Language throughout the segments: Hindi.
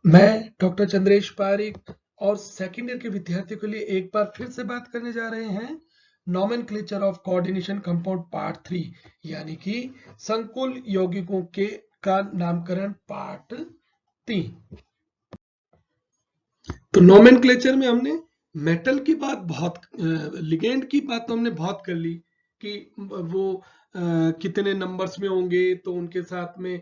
मैं डॉक्टर चंद्रेश पारिक और सेकेंड ईयर के विद्यार्थियों के लिए एक बार फिर से बात करने जा रहे हैं nomenclature of coordination compound part 3 यानी कि संकुल यौगिकों के का नामकरण पार्ट 3। तो नोमेनक्लेचर में हमने मेटल की बात बहुत लिगेंड की बात तो हमने बहुत कर ली कि वो कितने नंबर्स में होंगे, तो उनके साथ में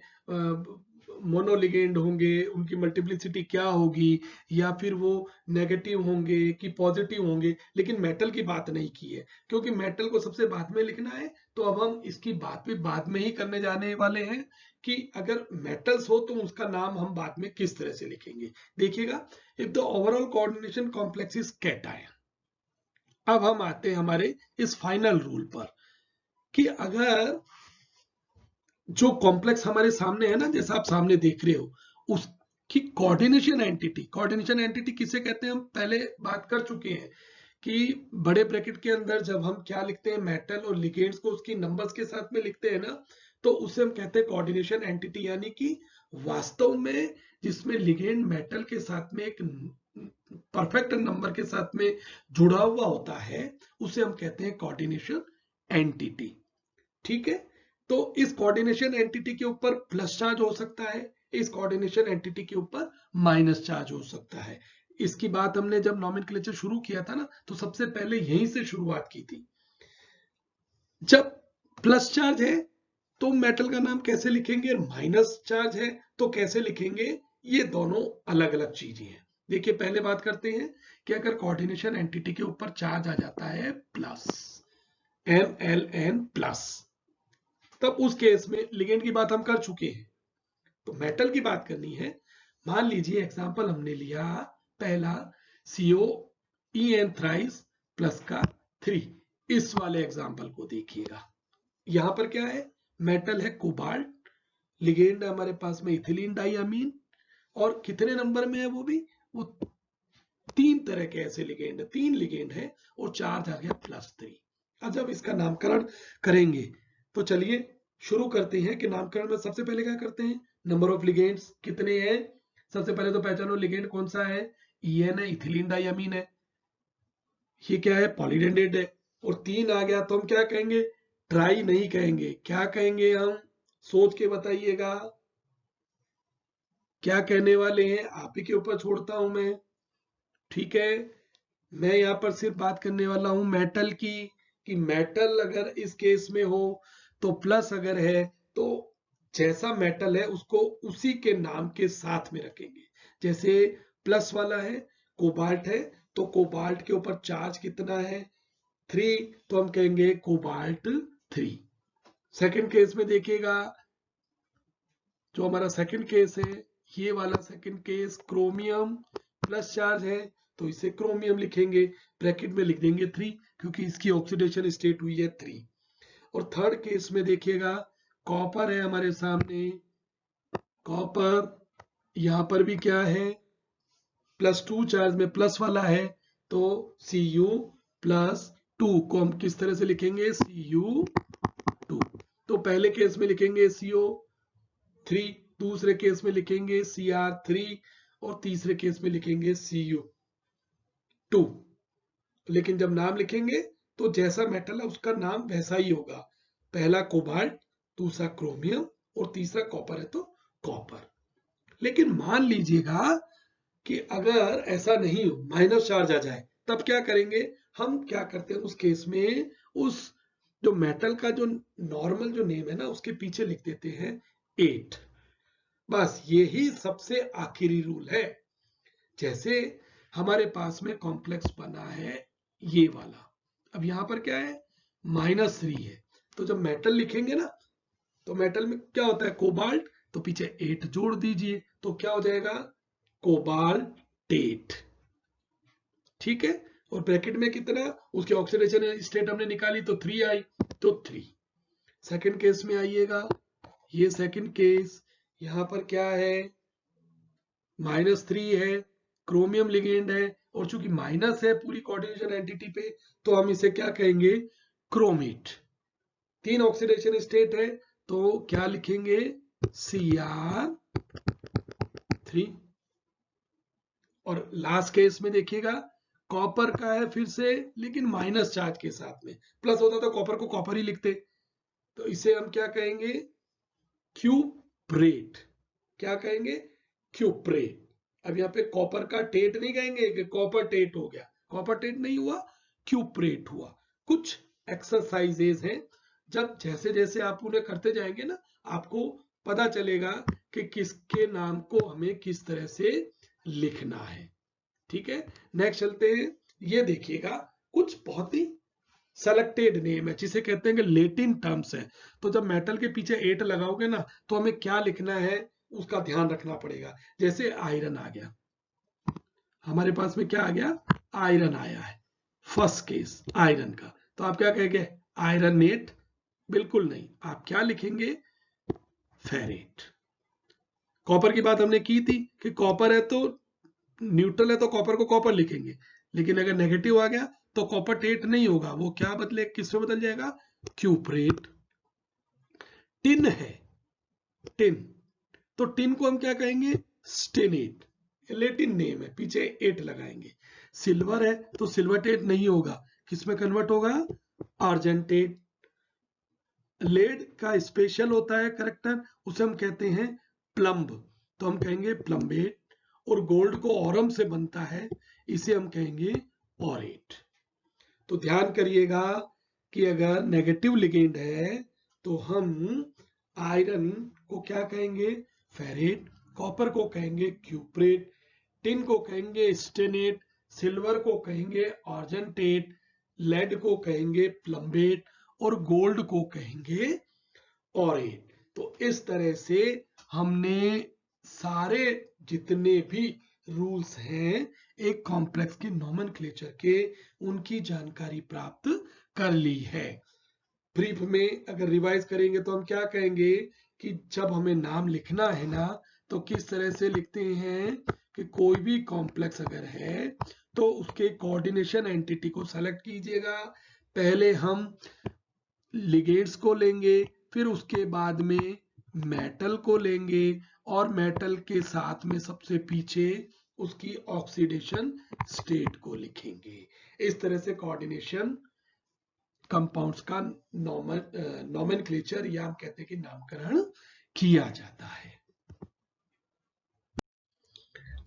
मोनोलिगेंड होंगे, उनकी मल्टीप्लिसिटी क्या होगी, या फिर वो नेगेटिव होंगे कि पॉजिटिव होंगे। लेकिन मेटल की बात नहीं की है क्योंकि मेटल को सबसे बाद में लिखना है। तो अब हम इसकी बात भी बाद में ही करने जाने वाले हैं कि अगर मेटल्स हो तो उसका नाम हम बाद में किस तरह से लिखेंगे। देखिएगा, if the overall coordination complex is cation. अब हम आते हैं हमारे इस फाइनल रूल पर कि अगर जो कॉम्प्लेक्स हमारे सामने है ना, जैसा आप सामने देख रहे हो, उसकी कोऑर्डिनेशन एंटिटी किसे कहते हैं हम पहले बात कर चुके हैं कि बड़े ब्रैकेट के अंदर जब हम क्या लिखते हैं, मेटल और लिगेंड्स को उसकी नंबर्स के साथ में लिखते हैं ना, तो उसे हम कहते हैं कोऑर्डिनेशन एंटिटी। यानी कि वास्तव में जिसमें लिगेंड मेटल के साथ में एक परफेक्ट नंबर के साथ में जुड़ा हुआ होता है, उसे हम कहते हैं कोऑर्डिनेशन एंटिटी। ठीक है, तो इस कोऑर्डिनेशन एंटिटी के ऊपर प्लस चार्ज हो सकता है, इस कोऑर्डिनेशन एंटिटी के ऊपर माइनस चार्ज हो सकता है। इसकी बात हमने जब नोमेनक्लेचर शुरू किया था ना, तो सबसे पहले यहीं से शुरुआत की थी। जब प्लस चार्ज है तो मेटल का नाम कैसे लिखेंगे, और माइनस चार्ज है तो कैसे लिखेंगे, ये दोनों अलग अलग चीजें हैं। देखिए, पहले बात करते हैं कि अगर कोऑर्डिनेशन एंटिटी के ऊपर चार्ज आ जाता है प्लस MLN प्लस, तब उस केस में लिगेंड की बात हम कर चुके हैं, तो मेटल की बात करनी है। मान लीजिए एग्जांपल हमने लिया पहला COEN थ्राइस प्लस का 3। इस वाले एग्जांपल को देखिएगा, यहां पर क्या है, मेटल है कोबाल्ट, लिगेंड है हमारे पास में इथिलीन डाइअमीन, और कितने नंबर में है वो 3 तरह के ऐसे लिगेंड है, 3 लिगेंड है, और चार्ज आ गया +3। अब जब इसका नामकरण करेंगे तो चलिए शुरू करते हैं कि नामकरण में सबसे पहले क्या करते हैं, नंबर ऑफ लिगेंड्स कितने हैं। सबसे पहले तो पहचानो लिगेंड कौन सा है, EN है, इथिलीन डाइअमीन है। ये क्या है, पॉलीडेंडेट है। और 3 आ गया तो हम क्या कहेंगे, ट्राई नहीं कहेंगे, क्या कहेंगे हम, सोच के बताइएगा क्या कहने वाले हैं, आप ही के ऊपर छोड़ता हूं मैं। ठीक है, मैं यहाँ पर सिर्फ बात करने वाला हूं मेटल की, कि मेटल अगर इस केस में हो तो प्लस अगर है तो जैसा मेटल है उसको उसी के नाम के साथ में रखेंगे। जैसे प्लस वाला है, कोबाल्ट है, तो कोबाल्ट के ऊपर चार्ज कितना है, 3, तो हम कहेंगे कोबाल्ट 3। सेकंड केस में देखिएगा, जो हमारा सेकंड केस है, ये वाला second case chromium plus charge है, तो इसे क्रोमियम लिखेंगे, ब्रैकेट में लिख देंगे 3 क्योंकि इसकी ऑक्सीडेशन स्टेट हुई है 3। और थर्ड केस में देखिएगा, कॉपर है हमारे सामने, कॉपर, यहां पर भी क्या है, +2 चार्ज में प्लस वाला है, तो Cu+2 को हम किस तरह से लिखेंगे, Cu2। तो पहले केस में लिखेंगे CO3, दूसरे केस में लिखेंगे Cr3, और तीसरे केस में लिखेंगे Cu2। लेकिन जब नाम लिखेंगे तो जैसा मेटल है उसका नाम वैसा ही होगा, पहला कोबाल्ट, दूसरा क्रोमियम, और तीसरा कॉपर है तो कॉपर। लेकिन मान लीजिएगा कि अगर ऐसा नहीं हो, माइनस चार्ज आ जाए, तब क्या करेंगे, हम क्या करते हैं उस केस में, उस जो मेटल का जो नॉर्मल जो नेम है ना, उसके पीछे लिख देते हैं 8। बस यही सबसे आखिरी रूल है। जैसे हमारे पास में कॉम्प्लेक्स बना है ये वाला, अब यहां पर क्या है, -3 है, तो जब मेटल लिखेंगे ना, तो मेटल में क्या होता है, कोबाल्ट, तो पीछे 8 जोड़ दीजिए, तो क्या हो जाएगा, कोबाल्टेट। ठीक है, और ब्रैकेट में कितना, उसकी ऑक्सीडेशन स्टेट हमने निकाली तो 3 आई, तो 3। सेकंड केस में आइएगा, ये सेकंड केस, यहां पर क्या है, -3 है, क्रोमियम लिगेंड है, और चूंकि माइनस है पूरी कोऑर्डिनेशन एंटिटी पे, तो हम इसे क्या कहेंगे, क्रोमेट। 3 ऑक्सीडेशन स्टेट है, तो क्या लिखेंगे, Cr3। और लास्ट केस में देखिएगा कॉपर का है फिर से, लेकिन माइनस चार्ज के साथ में। प्लस होता तो कॉपर को कॉपर ही लिखते। तो इसे हम क्या कहेंगे, क्यूप्रेट। क्या कहेंगे, क्यूप्रेट। अब यहाँ पे कॉपर का टेट नहीं कहेंगे कि कॉपर टेट हो गया, कॉपर टेट नहीं हुआ, क्यूप्रेट हुआ। कुछ एक्सरसाइजेज हैं, जब जैसे जैसे आप उन्हें करते जाएंगे ना, आपको पता चलेगा कि किसके नाम को हमें किस तरह से लिखना है। ठीक है, नेक्स्ट चलते हैं। ये देखिएगा कुछ बहुत ही सेलेक्टेड नेम है, जिसे कहते हैं कि लेटिन टर्म्स है। तो जब मेटल के पीछे 8 लगाओगे ना, तो हमें क्या लिखना है उसका ध्यान रखना पड़ेगा। जैसे आयरन आ गया, हमारे पास में क्या आ गया, आयरन आया है, फर्स्ट केस आयरन का। तो आप क्या कहेंगे, आयरनेट? बिल्कुल नहीं, आप क्या लिखेंगे, फेरेट। कॉपर की बात हमने की थी कि कॉपर है तो न्यूट्रल है तो कॉपर को कॉपर लिखेंगे, लेकिन अगर नेगेटिव आ गया तो कॉपर टेट नहीं होगा, वो क्या बदले, किस में बदल जाएगा, क्यूप्रेट। टिन है, टिन, तो टिन को हम क्या कहेंगे, स्टेनेट। लेटिन नेम है, पीछे 8 लगाएंगे। सिल्वर है तो सिल्वरटेट नहीं होगा, किसमें कन्वर्ट होगा, आर्जेंटेट। लेड का स्पेशल होता है करेक्टर, उसे हम कहते हैं प्लम्ब, तो हम कहेंगे प्लम्बेट। और गोल्ड को ऑरम से बनता है, इसे हम कहेंगे ऑरेट। तो ध्यान करिएगा कि अगर नेगेटिव लिगेंड है तो हम आयरन को क्या कहेंगे, फेरेट। कॉपर को कहेंगे क्यूप्रेट। टिन को कहेंगे स्टेनेट। सिल्वर को कहेंगे आर्जेंटेट। लेड को कहेंगे प्लम्बेट। और गोल्ड को कहेंगे ऑरेट। तो इस तरह से हमने सारे जितने भी रूल्स हैं एक कॉम्प्लेक्स के नोमेनक्लेचर के, उनकी जानकारी प्राप्त कर ली है। ब्रीफ में अगर रिवाइज करेंगे तो हम क्या कहेंगे कि जब हमें नाम लिखना है ना, तो किस तरह से लिखते हैं कि कोई भी कॉम्प्लेक्स अगर है तो उसके कोऑर्डिनेशन एंटिटी को सेलेक्ट कीजिएगा। पहले हम लिगेंड्स को लेंगे, फिर उसके बाद में मेटल को लेंगे, और मेटल के साथ में सबसे पीछे उसकी ऑक्सीडेशन स्टेट को लिखेंगे। इस तरह से कोऑर्डिनेशन कंपाउंड्स का नोमेनक्लेचर या हम कहते हैं कि नामकरण किया जाता है।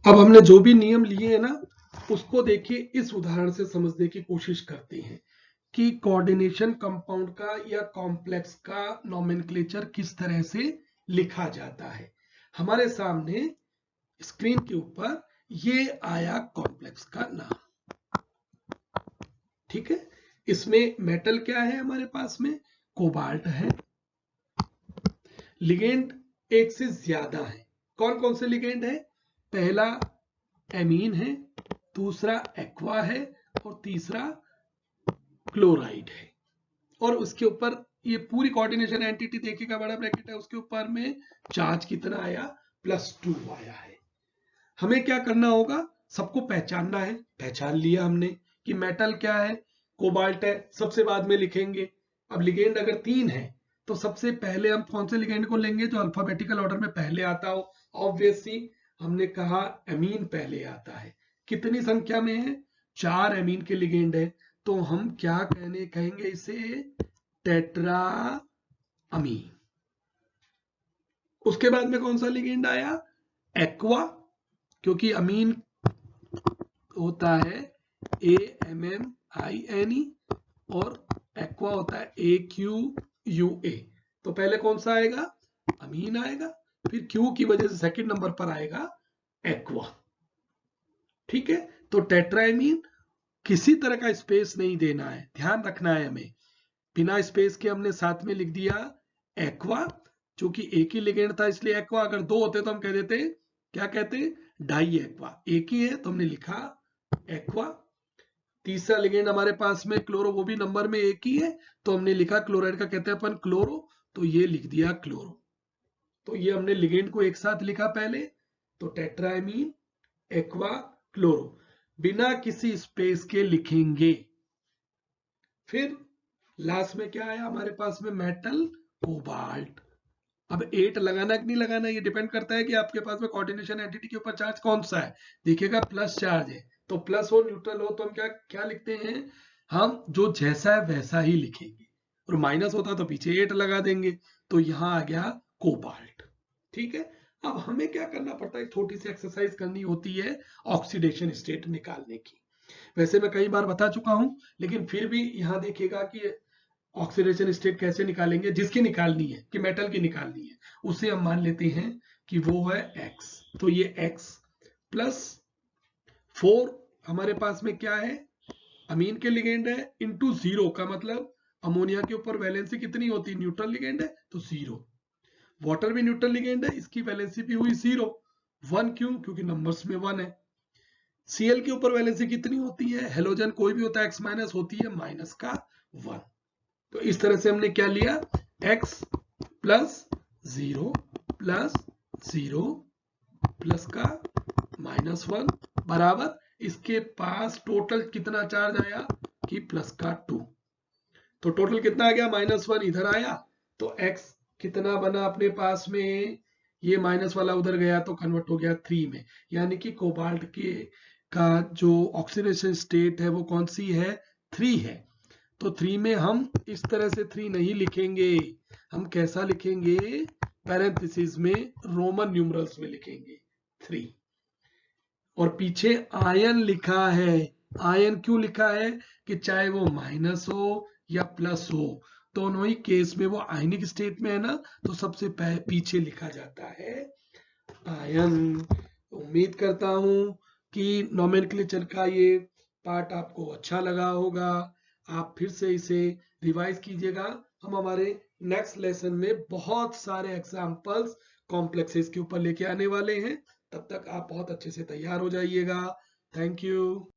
अब हमने जो भी नियम लिए हैं ना, उसको देखिए इस उदाहरण से समझने की कोशिश करते हैं कि कोऑर्डिनेशन कंपाउंड का या कॉम्प्लेक्स का नोमेनक्लेचर किस तरह से लिखा जाता है। हमारे सामने स्क्रीन के ऊपर ये आया कॉम्प्लेक्स का नाम, ठीक है। इसमें मेटल क्या है हमारे पास में, कोबाल्ट है। लिगेंड एक से ज्यादा है। कौन कौन से लिगेंड है, पहला एमीन है, दूसरा एक्वा है, और तीसरा क्लोराइड है। और उसके ऊपर ये पूरी कोऑर्डिनेशन एंटिटी देखिएगा, बड़ा ब्रैकेट है, उसके ऊपर में चार्ज कितना आया, +2 आया है। हमें क्या करना होगा, सबको पहचानना है। पहचान लिया हमने कि मेटल क्या है, कोबाल्ट है, सबसे बाद में लिखेंगे। अब लिगेंड अगर 3 है तो सबसे पहले हम कौन से लिगेंड को लेंगे, जो अल्फाबेटिकल ऑर्डर में पहले आता हो। ऑब्वियसली हमने कहा एमीन पहले आता है। कितनी संख्या में है, 4 एमीन के लिगेंड है, तो हम क्या कहेंगे इसे, टेट्रा अमीन। उसके बाद में कौन सा लिगेंड आया, एक्वा, क्योंकि अमीन होता है AMMINE और एक्वा होता है AQUA। तो पहले कौन सा आएगा, अमीन आएगा, फिर क्यू की वजह से सेकंड नंबर पर आएगा एक्वा। ठीक है, तो टेट्राएमीन किसी तरह का स्पेस नहीं देना है, ध्यान रखना है हमें। बिना स्पेस के हमने साथ में लिख दिया एक्वा, चूंकि एक ही लिगेंड था इसलिए एक्वा। अगर 2 होते तो हम कह देते, क्या कहते, डाई एक्वा। एक ही है तो हमने लिखा एक्वा। तीसरा लिगेंड हमारे पास में क्लोरो, वो भी नंबर में एक ही है, तो हमने लिखा क्लोराइड का कहते हैं अपन क्लोरो, तो ये लिख दिया क्लोरो। तो ये हमने लिगेंड को एक साथ लिखा पहले, तो टेट्राएमीन, एक्वा, क्लोरो, बिना किसी स्पेस के लिखेंगे। फिर लास्ट में क्या आया हमारे पास में, मेटल, कोबाल्ट, अब 8 लगाना कि नहीं लगाना, ये डिपेंड करता है कि आपके पास में कोऑर्डिनेशन एंटिटी के ऊपर चार्ज कौन सा है। देखिएगा प्लस चार्ज है, तो प्लस हो न्यूट्रल हो तो हम क्या क्या लिखते हैं, हम जो जैसा है वैसा ही लिखेंगे, और माइनस होता तो पीछे 8 लगा देंगे, तो यहाँ आ गया कोबाल्ट। ठीक है, अब हमें क्या करना पड़ता है, छोटी सी एक्सरसाइज करनी होती है ऑक्सीडेशन स्टेट निकालने की। वैसे मैं कई बार बता चुका हूं, लेकिन फिर भी यहाँ देखिएगा कि ऑक्सीडेशन स्टेट कैसे निकालेंगे, जिसकी निकालनी है कि मेटल की निकालनी है, उसे हम मान लेते हैं कि वो है x। तो ये x प्लस 4 हमारे पास में क्या है, अमीन के लिगेंड है, इंटू 0 का मतलब अमोनिया के ऊपर वैलेंसी कितनी होती है, न्यूट्रल लिगेंड है तो 0। वाटर भी न्यूट्रल लिगेंड है, इसकी वैलेंसी भी हुई 0। 1 क्यों, क्योंकि नंबर्स में 1 है। Cl के ऊपर वैलेंसी कितनी होती है, हेलोजन कोई भी होता है x माइनस होती है माइनस का 1। तो इस तरह से हमने क्या लिया, x प्लस 0 प्लस 0 प्लस का -1 बराबर इसके पास टोटल कितना चार्ज आया कि प्लस का 2। तो टोटल कितना आ गया, -1 इधर आया, तो x कितना बना अपने पास में, ये माइनस वाला उधर गया तो कन्वर्ट हो गया 3 में। यानी कि कोबाल्ट के का जो ऑक्सीडेशन स्टेट है वो कौन सी है, 3 है। तो 3 में हम इस तरह से 3 नहीं लिखेंगे, हम कैसा लिखेंगे, पैरेंथेसिस में रोमन न्यूमरल्स में लिखेंगे 3। और पीछे आयन लिखा है, आयन क्यों लिखा है कि चाहे वो माइनस हो या प्लस हो, दोनों ही केस में वो आयनिक स्टेट में है ना, तो सबसे पीछे लिखा जाता है आयन। उम्मीद करता हूं कि नोमेनक्लेचर का ये पार्ट आपको अच्छा लगा होगा, आप फिर से इसे रिवाइज कीजिएगा। हम हमारे नेक्स्ट लेसन में बहुत सारे एग्जाम्पल्स कॉम्प्लेक्सेस के ऊपर लेके आने वाले हैं, तब तक आप बहुत अच्छे से तैयार हो जाइएगा। Thank you.